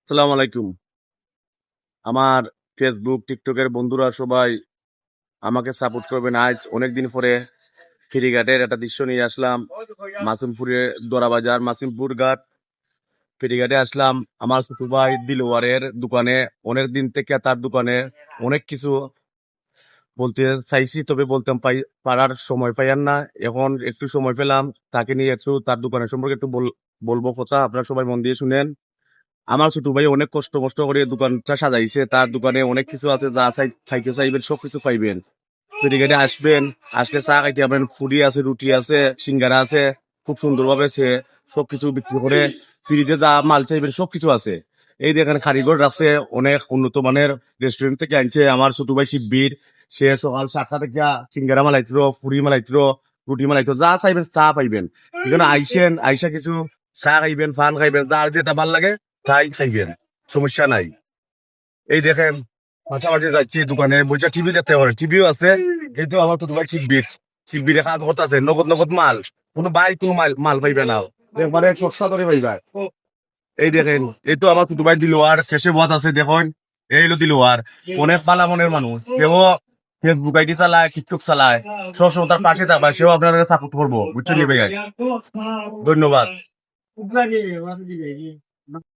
আসসালামু আলাইকুম। আমার ফেসবুক, টিকটকের বন্ধুরা সবাই আমাকে সাপোর্ট করবেন। আজ অনেকদিন পরে ফেরিঘাটের একটা দৃশ্য নিয়ে আসলাম। মাসিমপুরে দোরাবাজার মাসিমপুর ঘাট ফেরিঘাটে আসলাম। আমার ছোট ভাই দিলওয়ারের দোকানে অনেকদিন থেকে তার দোকানে অনেক কিছু বলতে চাইছি, তবে বলতাম পারার সময় পাইয়ার না। এখন একটু সময় পেলাম, তাকে নিয়ে একটু তার দোকানের সম্পর্কে একটু বলবো কথা। আপনারা সবাই মন দিয়ে শুনেন। আমার ছোট ভাই অনেক কষ্ট করে দোকানটা সাজাইছে। তার দোকানে অনেক কিছু আছে, যা খাইতে চাইবেন সবকিছু পাইবেন। ফেরিঘাটে আসবেন, আসলে চা খাইতে পাবেন, ফুডি আছে, রুটি আছে, সিঙ্গারা আছে। খুব সুন্দরভাবে সে সবকিছু বিক্রি করে। ফ্রিজে যা মাল চাইবেন সবকিছু আছে। এই দেখেন কারিগর আছে, অনেক উন্নত মানের রেস্টুরেন্ট থেকে আনছে আমার ছোট ভাই শিববীর। সে সকাল 7টা থেকে সিঙ্গারা মালাইত্র, ফুরি মালাইত্র, রুটি মালাইত্র, যা চাইবেন চা পাইবেন। এখানে আইসা কিছু চা খাইবেন, পান খাইবেন, যার যেটা ভাল লাগে তাই খাইবেন, সমস্যা নাই। এই দেখেন মাঝামাঝি যাচ্ছি দোকানে বসে টিভি দেখতে পারে, টিভিও আছে। কিন্তু আমার তো তোমার শিল্পীর কাজ করতেছে, নগদ নগদ মাল, কোনো কোনো মাল মাল পাইবে না, একবারে সস্তা ধরে পাইবা। এই দেখেন, এই তো আমার দুবাই দিলোয়ার শেষে বাদ আছে, দেখুন এই হলো দিলোয়ার। অনেক পালা মনের মানুষ, কেউ ফেসবুক আইডি চালায়, টিকটক চালায়, সবসময় তার পাশে থাকবে, সেও আপনার সাপোর্ট করবো, বুঝছেন ভাই। ধন্যবাদ।